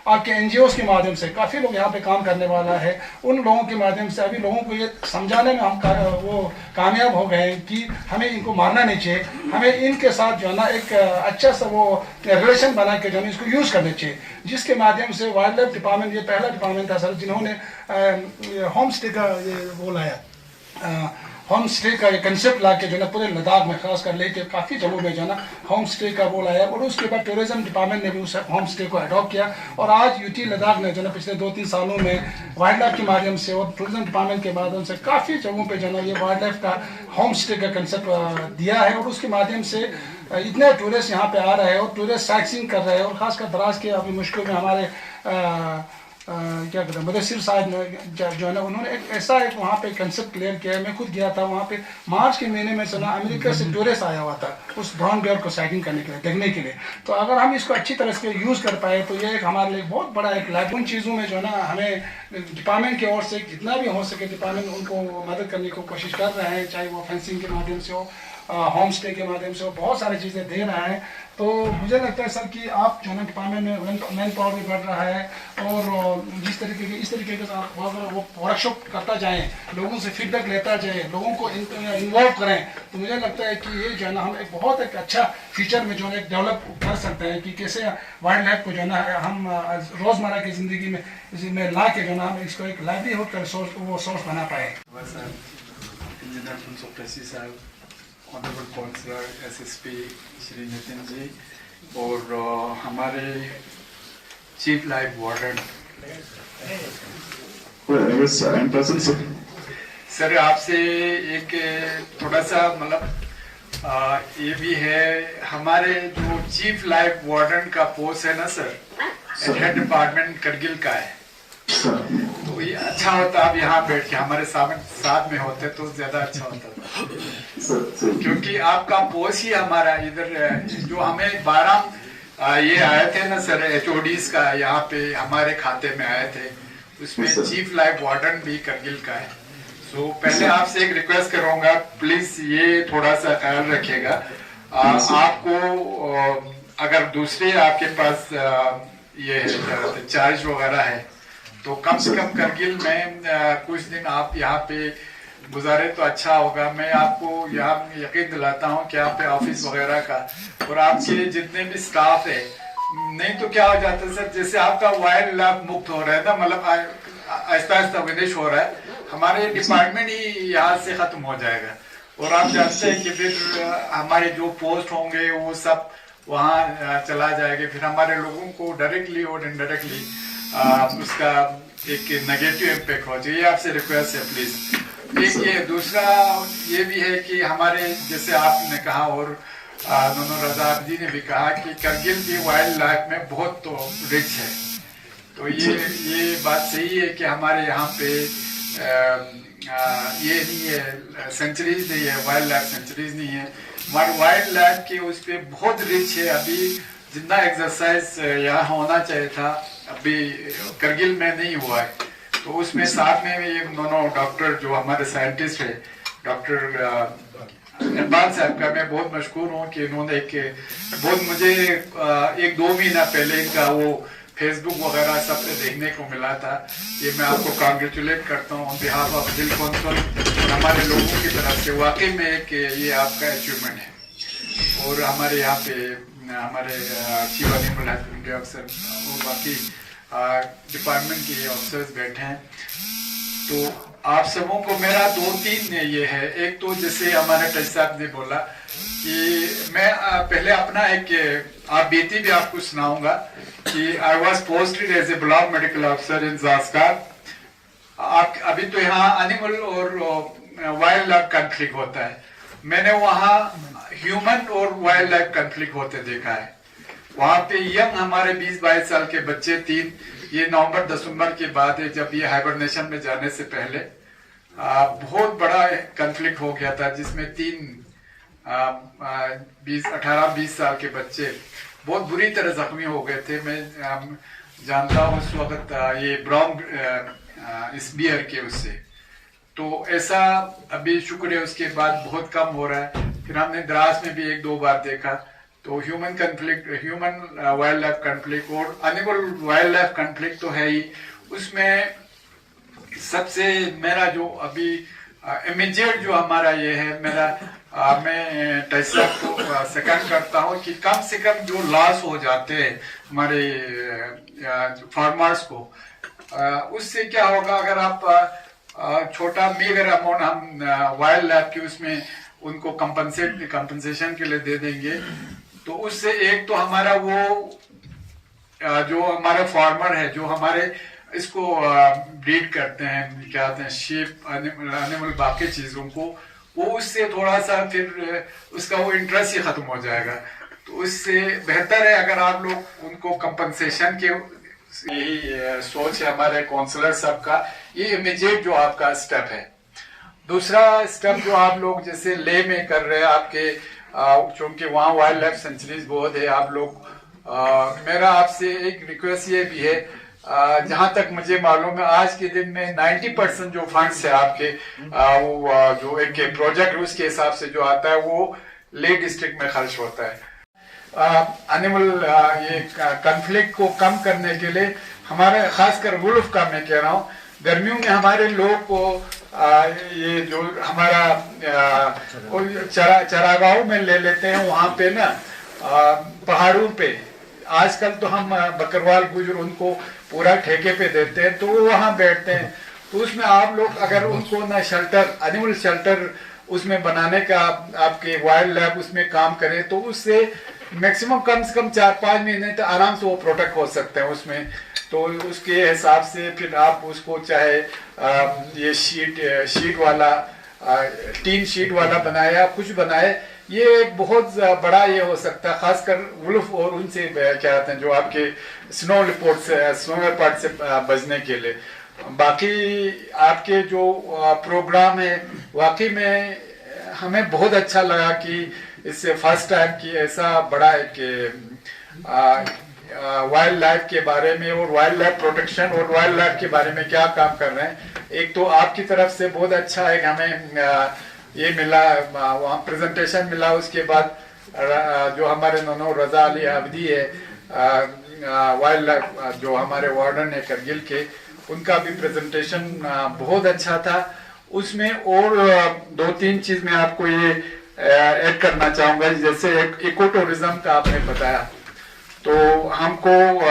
आपके NGOs के माध्यम से काफ़ी लोग यहाँ पे काम करने वाला है, उन लोगों के माध्यम से अभी लोगों को ये समझाने में हम वो कामयाब हो गए कि हमें इनको मारना नहीं चाहिए, हमें इनके साथ जो है ना एक अच्छा सा वो रिलेशन बना के जो है इसको यूज़ करना चाहिए, जिसके माध्यम से वाइल्ड लाइफ डिपार्टमेंट ये पहला डिपार्टमेंट था सर जिन्होंने होम स्टे का ये वो लाया, होम स्टे का कंसेप्ट ला के जो है पूरे लद्दाख में खास कर लेके काफ़ी जगहों में जो है ना होम स्टे का वो लाया और उसके बाद टूरिज्म डिपार्टमेंट ने भी उस होम स्टे को अडॉप्ट किया और आज यूटी लद्दाख ने जो है पिछले 2-3 सालों में वाइल्ड लाइफ के माध्यम से और टूरिज्म डिपार्टमेंट के माध्यम से काफ़ी जगहों पे जो है ये वाइल्ड लाइफ का होम स्टे का कंसेप्ट दिया है और उसके माध्यम से इतने टूरिस्ट यहाँ पे आ रहे हैं और टूरिस्ट साइटसीइंग कर रहे हैं और खासकर दराज के अभी मुश्किल में हमारे क्या कहते हैं मुदस्सिर साहब ने जो है ना उन्होंने एक ऐसा एक वहाँ पे कंसेप्ट क्लियर किया है। मैं खुद गया था वहाँ पे मार्च के महीने में सुना अमेरिका से टूरिस्ट आया हुआ था उस ब्राउन बेयर को साइटिंग करने के लिए, देखने के लिए। तो अगर हम इसको अच्छी तरह से यूज़ कर पाए तो ये एक हमारे लिए बहुत बड़ा एक लाभ। उन चीज़ों में जो है ना हमें डिपार्टमेंट की ओर से जितना भी हो सके डिपार्टमेंट उनको मदद करने की कोशिश कर रहे हैं, चाहे वो फेंसिंग के माध्यम से हो, होम स्टे के माध्यम से हो, बहुत सारी चीज़ें दे रहा है। तो मुझे लगता है सर कि आप जो है ना डिपार्टमेंट में मैन पावर भी बढ़ रहा है और इस तरीके के साथ वो वर्कशॉप करता जाए, लोगों से फीडबैक लेता जाए, लोगों को इन्वॉल्व करें, तो मुझे लगता है कि ये जो है ना हम एक बहुत एक अच्छा फ्यूचर में जो है डेवलप कर सकते हैं कि कैसे वाइल्ड लाइफ को जो है ना हम रोज़मर्रा की ज़िंदगी में ला के जो है ना हम इसको एक लाइवलीहुड का सोर्स बना पाए। Honourable councillor SSP Shri Nitin ji और हमारे चीफ लाइफ वार्डन सर, आपसे एक थोड़ा सा मतलब ये भी है, हमारे जो चीफ लाइफ वार्डन का पोस्ट है ना सर, हेड डिपार्टमेंट करगिल का है, तो ये अच्छा होता आप यहाँ बैठ के हमारे साथ में होते तो ज्यादा अच्छा होता था, क्योंकि आपका पोस्ट ही हमारा इधर जो हमें 12 ये आए थे ना सर HODs का यहाँ पे हमारे खाते में आए थे, उसमें चीफ लाइफ वार्डन भी करगिल का है। तो पहले आपसे एक रिक्वेस्ट करूंगा, प्लीज ये थोड़ा सा ख्याल रखिएगा। आपको अगर दूसरे आपके पास ये चार्ज वगैरह है तो कम से कम करगिल में कुछ दिन आप यहाँ पे गुजारे तो अच्छा होगा। मैं आपको यहाँ यकीन दिलाता हूँ कि यहाँ पे ऑफिस वगैरह का और आपके जितने भी स्टाफ है, नहीं तो क्या हो जाता है सर, जैसे आपका वाइल्ड लाइफ मुक्त हो रहा है ना, मतलब आहिस्ता आहिस्ता विदेश हो रहा है, हमारे डिपार्टमेंट ही यहाँ से खत्म हो जाएगा। और आप जानते हैं कि फिर हमारे जो पोस्ट होंगे वो सब वहाँ चला जाएगा, फिर हमारे लोगों को डायरेक्टली और इनडायरेक्टली उसका एक नेगेटिव इम्पैक्ट हो जाए। ये आपसे रिक्वेस्ट है प्लीज। एक ये दूसरा ये भी है कि हमारे जैसे आपने कहा और दोनों रजा जी ने भी कहा कि करगिल भी वाइल्ड लाइफ में बहुत तो रिच है। तो ये बात सही है कि हमारे यहाँ पे ये नहीं है, सेंचुरीज नहीं है, वाइल्ड लाइफ सेंचुरीज नहीं है, हमारे वाइल्ड लाइफ के उस पर बहुत रिच है। अभी जितना एक्सरसाइज यहाँ होना चाहिए था अभी करगिल में नहीं हुआ है। तो उसमें साथ में ये दोनों डॉक्टर जो हमारे साइंटिस्ट है, डॉक्टर इकबाल साहब का मैं बहुत मशहूर हूँ कि इन्होंने बहुत मुझे 1-2 महीना पहले इनका वो फेसबुक वगैरह सब पे देखने को मिला था। ये मैं आपको कांग्रेचुलेट करता हूँ ऑन बिहाफ ऑफ दिल कौंसल हमारे लोगों की तरफ से। वाकई में कि ये आपका अचीवमेंट है। और हमारे यहाँ पे हमारे चीफ एनिमल हस्बेंड्री अफसर और बाकी डिपार्टमेंट के ऑफिसर्स बैठे हैं। तो आप सबों को मेरा 2-3 ये है। एक तो जैसे हमारे टच साहब ने बोला कि मैं पहले अपना एक आप बीती भी आपको सुनाऊंगा कि I was posted as a block medical officer in Zanskar. आप अभी तो यहाँ एनिमल और वाइल्ड लाइफ कॉन्फ्लिक्ट होता है, मैंने वहाँ ह्यूमन और वाइल्ड लाइफ कॉन्फ्लिक्ट होते देखा है। वहाँ पे यंग हमारे 20-22 साल के बच्चे 3, ये नवंबर-दिसंबर की बात है जब ये हाइबरनेशन में जाने से पहले बहुत बड़ा कॉन्फ्लिक्ट हो गया था जिसमें 18-20 साल के बच्चे बहुत बुरी तरह जख्मी हो गए थे। मैं जानता हूँ उस वक्त ये ब्राउन स्पीयर के उससे। तो ऐसा अभी शुक्र है उसके बाद बहुत कम हो रहा है। फिर हमने द्रास में भी 1-2 बार देखा। तो human conflict, human wild life conflict और एनिमल वाइल्ड लाइफ कॉन्फ्लिक्ट तो है ही। उसमें सबसे मेरा जो अभी इमीडिएट जो हमारा ये है मेरा मैं टैसा को सेकंड करता हूँ कि कम से कम जो लॉस हो जाते हैं हमारे फार्मर्स को, उससे क्या होगा अगर आप छोटा मेगर अमाउंट हम वाइल्ड लाइफ के उसमें उनको कंपनसेशन के लिए दे देंगे तो उससे एक तो हमारा वो जो हमारा फार्मर है जो हमारे इसको ब्रीड करते हैं क्या कहते हैं शीप एनिमल बाकी चीजों को, वो उससे थोड़ा सा फिर उसका वो इंटरेस्ट ही खत्म हो जाएगा। तो उससे बेहतर है अगर आप लोग उनको कंपनसेशन के, यही सोच है हमारे काउंसलर साहब का। ये इमीडिएट जो आपका स्टेप है। दूसरा स्टेप जो आप लोग जैसे ले में कर रहे हैं आपके, चूंकि वहाँ वाइल्ड लाइफ सेंचुरीज बहुत है, आप लोग मेरा आपसे एक रिक्वेस्ट ये भी है, जहां तक मुझे मालूम है आज के दिन में 90% जो फंड्स है आपके वो जो एक प्रोजेक्ट उसके हिसाब से जो आता है वो ले डिस्ट्रिक्ट में खर्च होता है। एनिमल ये कॉन्फ्लिक्ट को कम करने के लिए हमारे खासकर वुल्फ का मैं कह रहा हूँ, गर्मियों में हमारे लोग को ये जो हमारा चरागाहों में ले लेते हैं, वहां पे ना पहाड़ों पे आजकल तो हम बकरवाल गुजर उनको पूरा ठेके पे देते हैं तो वो वहां बैठते हैं। तो उसमें आप लोग अगर उनको ना शेल्टर, एनिमल शेल्टर उसमें बनाने का आपके वाइल्ड लाइफ उसमें काम करें तो उससे मैक्सिमम कम से कम 4-5 महीने तक आराम से वो प्रोटेक्ट हो सकते हैं उसमें। तो उसके हिसाब से फिर आप उसको चाहे ये शीट वाला टीन शीट वाला बनाए या कुछ बनाए, ये बहुत बड़ा ये हो सकता है खासकर वुल्फ और उनसे क्या कहते हैं जो आपके स्नो लिपोर्ट से स्नो लेपर्ड से बचने के लिए। बाकी आपके जो प्रोग्राम है वाकई में हमें बहुत अच्छा लगा कि इससे फर्स्ट टाइम कि ऐसा बड़ा एक वाइल्ड लाइफ के बारे में और वाइल्ड लाइफ प्रोटेक्शन और वाइल्ड लाइफ के बारे में क्या काम कर रहे हैं। एक तो आपकी तरफ से बहुत अच्छा है कि हमें ये मिला, वहाँ प्रेजेंटेशन मिला, उसके बाद जो हमारे दोनों रजा अली अब्दी है वाइल्ड लाइफ जो हमारे वार्डन है करगिल के, उनका भी प्रेजेंटेशन बहुत अच्छा था। उसमें और 2-3 चीज मैं आपको ये ऐड करना चाहूंगा। जैसे इको टूरिज्म का आपने बताया, तो हमको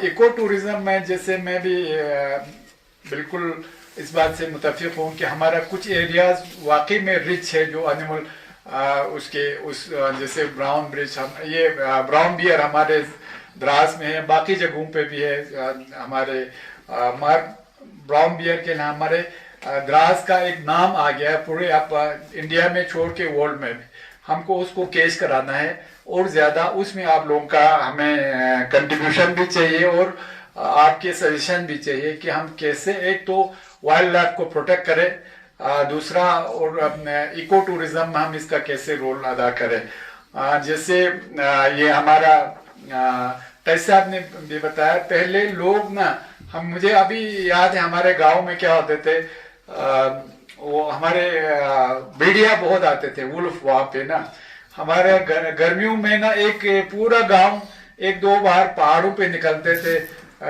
इको टूरिज्म में जैसे मैं भी बिल्कुल इस बात से मुतफिक हूँ कि हमारा कुछ एरियाज वाकई में रिच है जो एनिमल जैसे ब्राउन ब्रिज ये ब्राउन बियर हमारे द्रास में है, बाकी जगहों पे भी है। हमारे ब्राउन बियर के लिए हमारे द्रास का एक नाम आ गया है पूरे आप इंडिया में छोड़ के वर्ल्ड में भी। हमको उसको केस कराना है और ज्यादा उसमें आप लोगों का हमें कंट्रीब्यूशन भी चाहिए और आपके सजेशन भी चाहिए कि हम कैसे एक तो वाइल्ड लाइफ को प्रोटेक्ट करें, दूसरा और इको टूरिज्म में हम इसका कैसे रोल अदा करें। जैसे ये हमारा तैस साहब ने भी बताया, पहले लोग ना मुझे अभी याद है हमारे गांव में क्या होते थे, वो हमारे भेड़िया बहुत आते थे वुल्फ वहां पे ना। हमारे गर्मियों में ना एक पूरा गांव एक दो बार पहाड़ों पे निकलते थे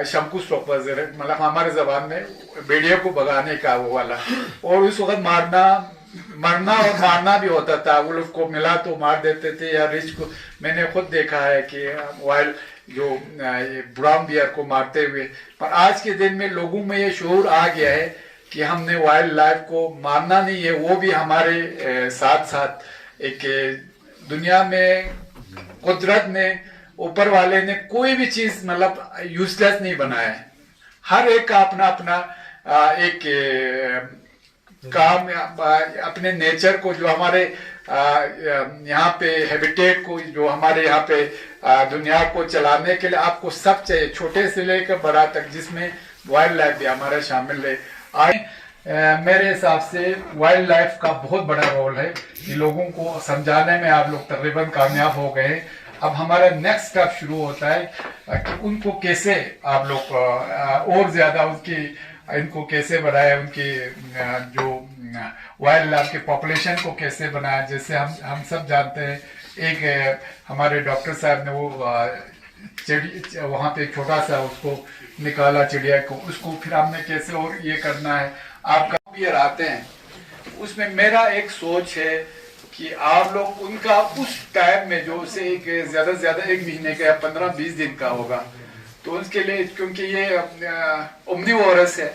शंकु स्टॉपर्स, मतलब हमारे जबान में भेड़िया को भगाने का वो वाला, और उस वक्त मरना और मारना भी होता था। वुल्फ को मिला तो मार देते थे या रिच को। मैंने खुद देखा है कि वाइल्ड जो ब्राउन बियर को मारते हुए। पर आज के दिन में लोगों में ये शऊर आ गया है कि हमने वाइल्ड लाइफ को मारना नहीं है, वो भी हमारे साथ साथ एक दुनिया में कुदरत ने ऊपर वाले ने कोई भी चीज मतलब यूजलेस नहीं बनाया है। हर एक का अपना अपना एक काम अपने नेचर को जो हमारे यहाँ पे हैबिटेट को जो हमारे यहाँ पे दुनिया को चलाने के लिए आपको सब चाहिए, छोटे से लेकर बड़ा तक, जिसमें वाइल्ड लाइफ भी हमारा शामिल है। मेरे हिसाब से वाइल्ड लाइफ का बहुत बड़ा रोल है कि लोगों को समझाने में आप लोग तकरीबन कामयाब हो गए। अब हमारा नेक्स्ट स्टेप शुरू होता है कि उनको कैसे आप लोग और ज्यादा इनको कैसे बढ़ाए, उनकी जो वाइल्ड लाइफ के पॉपुलेशन को कैसे बनाए। जैसे हम सब जानते हैं, एक हमारे डॉक्टर साहब ने वो वहां पे छोटा सा उसको निकाला चिड़िया को, उसको फिर हमने कैसे और ये करना है। आपका बियर आते हैं, उसमें मेरा एक सोच है कि आप लोग उनका उस टाइम में जो उसे एक ज्यादा से ज्यादा 1 महीने का या 15-20 दिन का होगा, तो उसके लिए, क्योंकि ये ओमनीवोरस है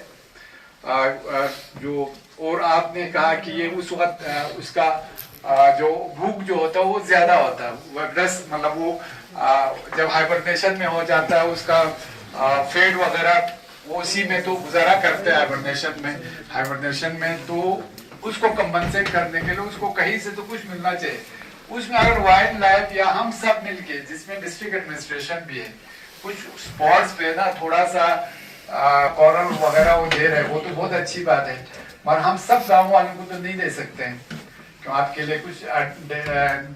जो, और आपने कहा कि ये उस वक्त उसका जो भूख जो होता है वो ज्यादा होता है, वग्रस मतलब वो जब हाइबरनेशन में हो जाता है उसका फेड वगैरह वो उसी में तो गुजारा करते हैं हाइबरनेशन में तो उसको कंपनसेट करने के लिए उसको कहीं से तो कुछ मिलना चाहिए। उसमें अगर वाइल्ड लाइफ या हम सब मिलके, जिसमें डिस्ट्रिक्ट एडमिनिस्ट्रेशन भी है, कुछ स्पॉट्स पे ना थोड़ा सा कॉर्नर वगैरह वो दे रहे हैं, वो तो बहुत अच्छी बात है। पर हम सब गाँव वालों को तो नहीं दे सकते हैं, तो आपके लिए कुछ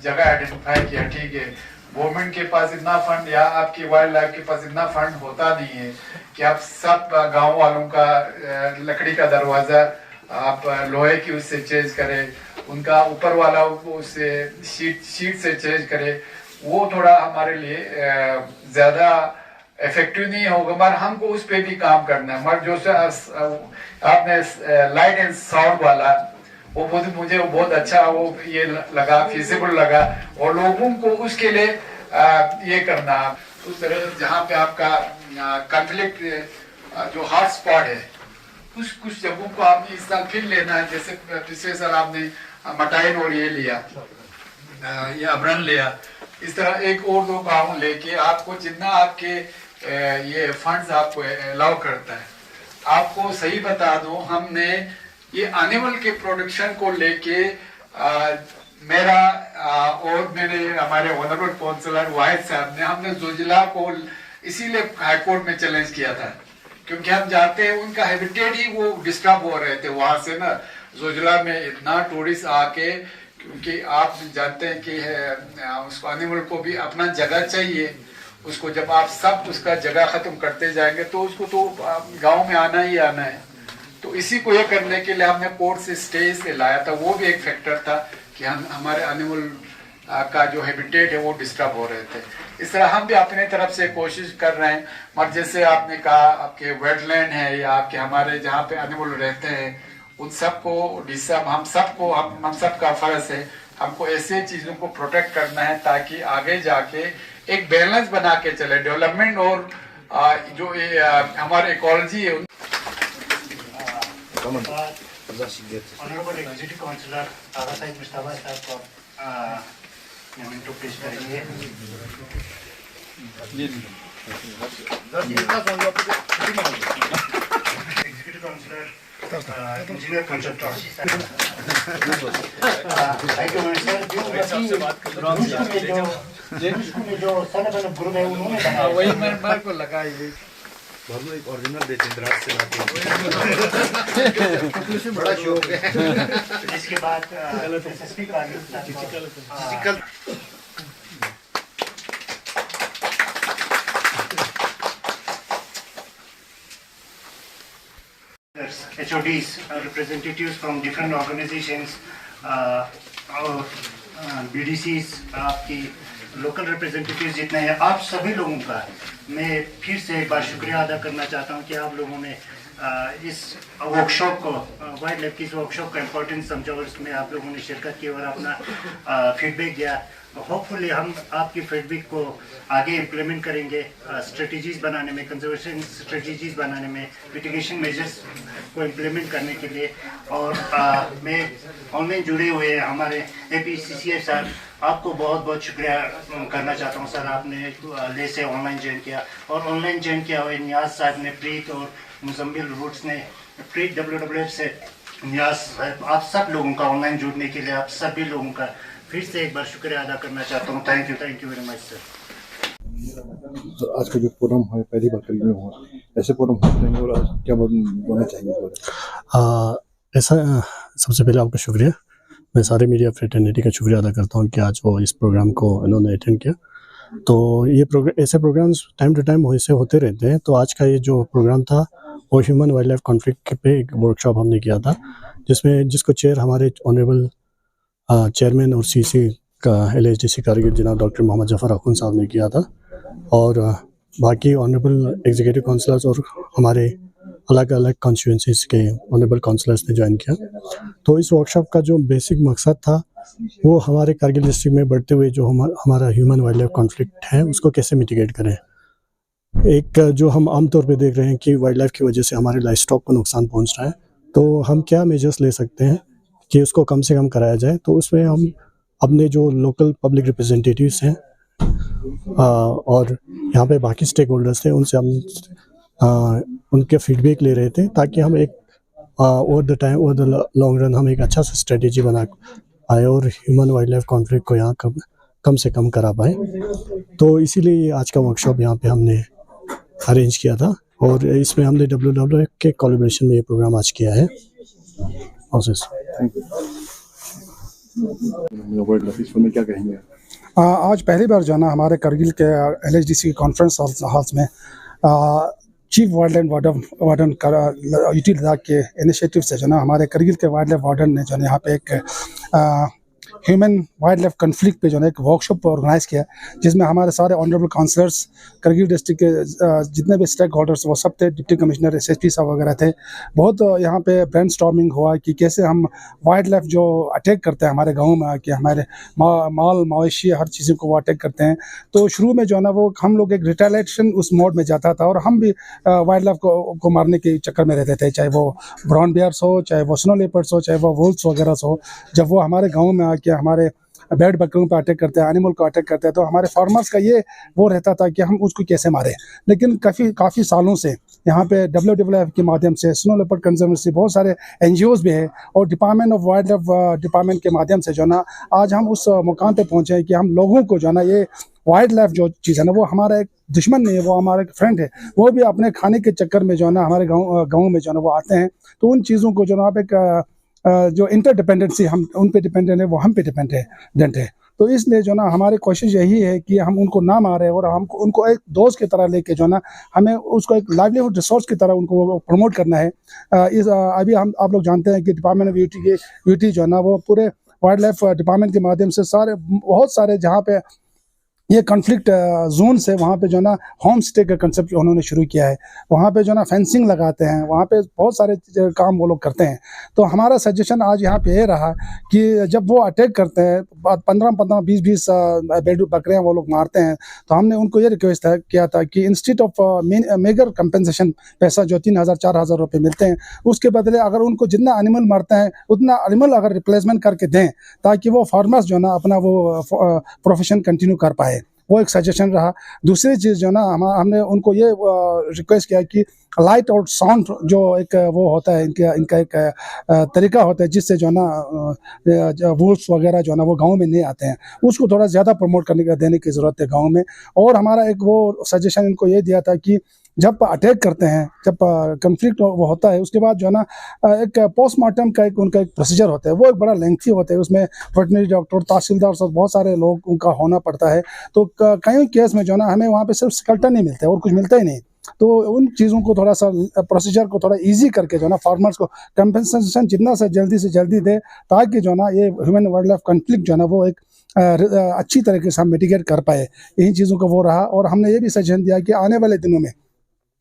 जगह आइडेंटिफाई किया, ठीक है। गवर्नमेंट के पास इतना फंड या आपकी वाइल्ड लाइफ के पास इतना फंड होता नहीं है कि आप सब गाँव वालों का लकड़ी का दरवाजा आप लोहे की उससे चेंज करें, उनका ऊपर वाला उससे शीट से चेंज करें। वो थोड़ा हमारे लिए ज्यादा इफेक्टिव नहीं होगा, मगर हमको उस पे भी काम करना है। मगर जो आपने लाइट एंड साउंड वाला वो मुझे बहुत अच्छा वो ये लगा, फिजिबल लगा, और लोगों को उसके लिए ये करना उस तरह जहाँ पे आपका कॉन्फ्लिक्ट जो हॉट स्पॉट है, कुछ जगहों को आपने इस साल फिर लेना है। जैसे पिछले साल आपने मटाइन और ये लिया, ये अबरन लिया, इस तरह 1 और 2 गाँव लेके आपको जितना आपके ये फंड्स आपको अलाउ करता है। आपको सही बता दूं, हमने ये एनिमल के प्रोडक्शन को लेके मेरा और मेरे हमारे ऑनरेबल काउंसलर वाहिद साहब ने हमने जोजिला को इसीलिए हाईकोर्ट में चैलेंज किया था, क्योंकि हम जानते हैं उनका हैबिटेट ही वो डिस्टर्ब हो रहे थे वहां से ना। जोजिला में इतना टूरिस्ट आके, क्योंकि आप जानते हैं कि उसको एनिमल को भी अपना जगह चाहिए, उसको जब आप सब उसका जगह खत्म करते जाएंगे तो उसको तो गांव में आना ही आना है। तो इसी को ये करने के लिए हमने कोर्ट से स्टे से लाया था, वो भी एक फैक्टर था कि हमारे एनिमल का जो हैबिटेट है वो डिस्टर्ब हो रहे थे। इस तरह हम भी अपने तरफ से कोशिश कर रहे हैं। मगर जैसे आपने कहा आपके वेटलैंड है या आपके हमारे जहाँ पे एनिमल रहते हैं, उन सबको हम सबका फर्ज है, हमको ऐसे चीजों को प्रोटेक्ट करना है ताकि आगे जाके एक बैलेंस बना के चले डेवलपमेंट और जो ये हमारे इकोलॉजी है। ऑनरेबल एग्जीक्यूटिव काउंसलर आगा साहिब मुश्ताबा साहब को मोमेंटो पेश करेंगे। एग्जीक्यूटिव काउंसलर इंजीनियर कंसल्टेंट जो सारे ग्रुप है उन्होंने वही मेरे को लगा ये एक ओरिजिनल देचंद्राज से बड़ा शौक है। इसके बाद एसएसपी का HODs, representatives from different organizations, BDCs, आपकी लोकल रिप्रेजेंटेटिव्स जितने हैं, आप सभी लोगों का मैं फिर से एक बार शुक्रिया अदा करना चाहता हूं कि आप लोगों ने इस वर्कशॉप को, वाइल्ड लाइफ की इस वर्कशॉप का इम्पोर्टेंस समझा और इसमें आप लोगों ने शिरकत की और अपना फीडबैक दिया। होपफुली हम आपकी फीडबैक को आगे इम्प्लीमेंट करेंगे स्ट्रेटजीज बनाने में, कंजर्वेशन स्ट्रेटजीज बनाने में, मिटिगेशन मेजर्स को इम्प्लीमेंट करने के लिए। और मैं ऑनलाइन जुड़े हुए हैं हमारे APCCI सर, आपको बहुत बहुत शुक्रिया करना चाहता हूँ सर, आपने ले से ऑनलाइन ज्वाइन किया और ऑनलाइन ज्वाइन किया हुए नियाज साहब ने, प्रीत और मुजम्मिल रूट्स ने, प्रीत WWF से, नियाज साहब, आप सब लोगों का ऑनलाइन जुड़ने के लिए आप सभी लोगों का फिर से एक बार शुक्रिया अदा करना चाहता हूँ। Thank you very much sir. तो आज का जो फोरम है पहली बार करीब में हुआ, ऐसे फोरम होते हैं और क्या बोलना चाहिए? ऐसा सबसे पहले आपका शुक्रिया, मैं सारे मीडिया फ्रेटर्निटी का शुक्रिया अदा करता हूँ कि आज वो इस प्रोग्राम को इन्होंने अटेंड किया। तो ये ऐसे प्रोग्राम्स टाइम टू टाइम ऐसे होते रहते हैं। तो आज का ये जो प्रोग्राम था वो ह्यूमन वाइल्ड लाइफ कॉन्फ्लिक्ट पे एक वर्कशॉप हमने किया था, जिसको चेयर हमारे ऑनरेबल चेयरमैन और CC का LHDC कारगिल जनाब डॉक्टर मोहम्मद जफ़र अख़ुन साहब ने किया था और बाकी ऑनरेबल एग्जीक्यूटिव काउंसलर्स और हमारे अलग अलग कॉन्स्टिट्यूंसीज के ऑनरेबल काउंसलर्स ने ज्वाइन किया। तो इस वर्कशॉप का जो बेसिक मकसद था वो हमारे कारगिल डिस्ट्रिक्ट में बढ़ते हुए जो हमारा ह्यूमन वाइल्ड लाइफ कॉन्फ्लिक्ट है उसको कैसे मिटिगेट करें। एक जो हम आमतौर पे देख रहे हैं कि वाइल्ड लाइफ की वजह से हमारे लाइफ स्टॉक को नुकसान पहुंच रहा है, तो हम क्या मेजर्स ले सकते हैं कि उसको कम से कम कराया जाए। तो उसमें हम अपने जो लोकल पब्लिक रिप्रेजेंटेटिव्स हैं और यहाँ पे बाकी स्टेक होल्डर्स थे, उनसे हम उनके फीडबैक ले रहे थे ताकि हम एक ओवर द लॉन्ग रन हम एक अच्छा सा स्ट्रेटेजी बना पाए और ह्यूमन वाइल्ड लाइफ कॉन्फ्लिक्ट को यहाँ कम से कम करा पाए। तो इसीलिए आज का वर्कशॉप यहाँ पे हमने अरेंज किया था और इसमें हमने WWF के कोलैबोरेशन में ये प्रोग्राम आज किया है। क्या कहेंगे? आज पहली बार जो है ना हमारे करगिल के LHDC कॉन्फ्रेंस हॉल्स में chief wild life warden UT Ladakh के इनिशिएटिव से जो ना हमारे करगिल के वाइल्ड लाइफ वार्डन ने जो है यहाँ पे एक ह्यूमन वाइल्ड लाइफ कन्फ्लिक्ट पे जो है एक वर्कशॉप ऑर्गेनाइज किया, जिसमें हमारे सारे ऑनरेबल काउंसलर्स करगिल डिस्ट्रिक्ट के जितने भी स्टेक होल्डर्स वो सब थे, डिप्टी कमिश्नर SSP साहब वगैरह थे। बहुत यहाँ पे ब्रेनस्टॉर्मिंग हुआ कि कैसे हम वाइल्ड लाइफ जो अटैक करते हैं हमारे गाँव में आके, हमारे माल मवेशी हर चीज़ों को वो अटैक करते हैं। तो शुरू में जो है ना वो हम लोग एक रिटेलिएशन उस मोड में जाता था और हम भी वाइल्ड लाइफ को मारने के चक्कर में रहते थे, चाहे वो ब्राउन बियर्स हो, चाहे वो स्नो लेपर्ड्स हो, चाहे वो वुल्फ्स वगैरह हो। जब वो हमारे गाँव में आके हमारे भेड़ बकरियों पर अटैक करते हैं, एनिमल को अटैक करते हैं, तो हमारे फार्मर्स का ये वो रहता था कि हम उसको कैसे मारें। लेकिन काफ़ी सालों से यहाँ पे WWF के माध्यम से, स्नो लेपर्ड कंजर्वेंसी, बहुत सारे NGOs भी है और department of wild life department के माध्यम से जो ना आज हम उस मुकाम पे पहुँचे हैं कि हम लोगों को जो ना ये वाइल्ड लाइफ जो चीज़ है ना वो हमारा एक दुश्मन नहीं है, वो हमारा एक फ्रेंड है। वो भी अपने खाने के चक्कर में जो है ना हमारे गाँव में जो है ना वो आते हैं। तो उन चीज़ों को जो ना आप एक जो इंटरडिपेंडेंसी हम उन पे डिपेंडेंट है, वो हम पे डिपेंडेंट है। तो इसलिए जो ना हमारी कोशिश यही है कि हम उनको ना मारें और हम उनको एक दोस्त की तरह लेके जो ना हमें उसको एक लाइवलीहुड रिसोर्स की तरह उनको प्रमोट करना है। अभी हम आप लोग जानते हैं कि डिपार्टमेंट ऑफ यूटी जो है ना वो पूरे वाइल्ड लाइफ डिपार्टमेंट के माध्यम से बहुत सारे जहाँ पे ये कॉन्फ्लिक्ट जोन से वहाँ पे जो है ना होम स्टे का कंसेप्ट उन्होंने शुरू किया है। वहाँ पे जो है ना फेंसिंग लगाते हैं, वहाँ पे बहुत सारे काम वो लोग करते हैं। तो हमारा सजेशन आज यहाँ पे ये रहा कि जब वो अटैक करते हैं 15-15, 20-20 बकरियाँ वो लोग मारते हैं, तो हमने उनको ये रिक्वेस्ट किया था कि इंस्टीट्यूट ऑफ मेजर कंपेंसेशन पैसा जो 3,000-4,000 रुपये मिलते हैं, उसके बदले अगर उनको जितना एनिमल मारते हैं उतना एनिमल अगर रिप्लेसमेंट करके दें, ताकि वो फार्मर्स जो है ना अपना वो प्रोफेशन कंटिन्यू कर पाए। वो एक सजेशन रहा। दूसरी चीज़ जो ना हमने उनको ये रिक्वेस्ट किया कि लाइट और साउंड जो एक वो होता है इनका एक तरीका होता है जिससे जो है ना वुल्स वगैरह जो है ना वो गांव में नहीं आते हैं, उसको थोड़ा ज़्यादा प्रमोट देने की ज़रूरत है गांव में। और हमारा एक वो सजेशन इनको ये दिया था कि जब अटैक करते हैं, जब कन्फ्लिक्ट वो होता है, उसके बाद जो है ना एक पोस्टमार्टम का उनका एक प्रोसीजर होता है, वो एक बड़ा लेंथी होता है। उसमें वेटनरी डॉक्टर, तहसीलदार सब बहुत सारे लोग उनका होना पड़ता है। तो कई केस में जो है ना हमें वहाँ पे सिर्फ स्केलेटन नहीं मिलता है और कुछ मिलता ही नहीं। तो उन चीज़ों को थोड़ा सा प्रोसीजर को थोड़ा इजी करके जो है ना फार्मर्स को कंपनसेशन जितना से जल्दी दे, ताकि जो है ना ये ह्यूमन वाइल्ड लाइफ कॉन्फ्लिक्ट जो है ना वो एक अच्छी तरीके से हम मिटिगेट कर पाए। यही चीज़ों का वो रहा। और हमने ये भी सजेशन दिया कि आने वाले दिनों में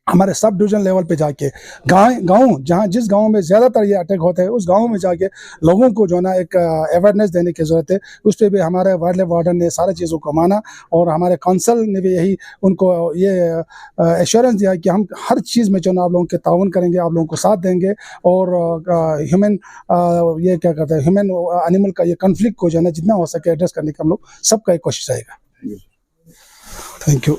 हमारे सब डिवीजन लेवल पे जाके गांव जहां जिस गांव में ज़्यादातर ये अटैक होते हैं, उस गांव में जाके लोगों को जो है ना एक अवेयरनेस देने की ज़रूरत है। उस पर भी हमारे वाइल्ड लाइफ वार्डन ने सारी चीज़ों को माना, और हमारे काउंसिल ने भी यही उनको ये एश्योरेंस दिया कि हम हर चीज़ में जो है आप लोगों के ताउन करेंगे, आप लोगों को साथ देंगे, और ह्यूमन ये क्या कहते हैं ह्यूमन एनिमल का ये कन्फ्लिक्ट को जो है ना जितना हो सके एड्रेस करने की हम लोग सबका एक कोशिश रहेगा। Thank you.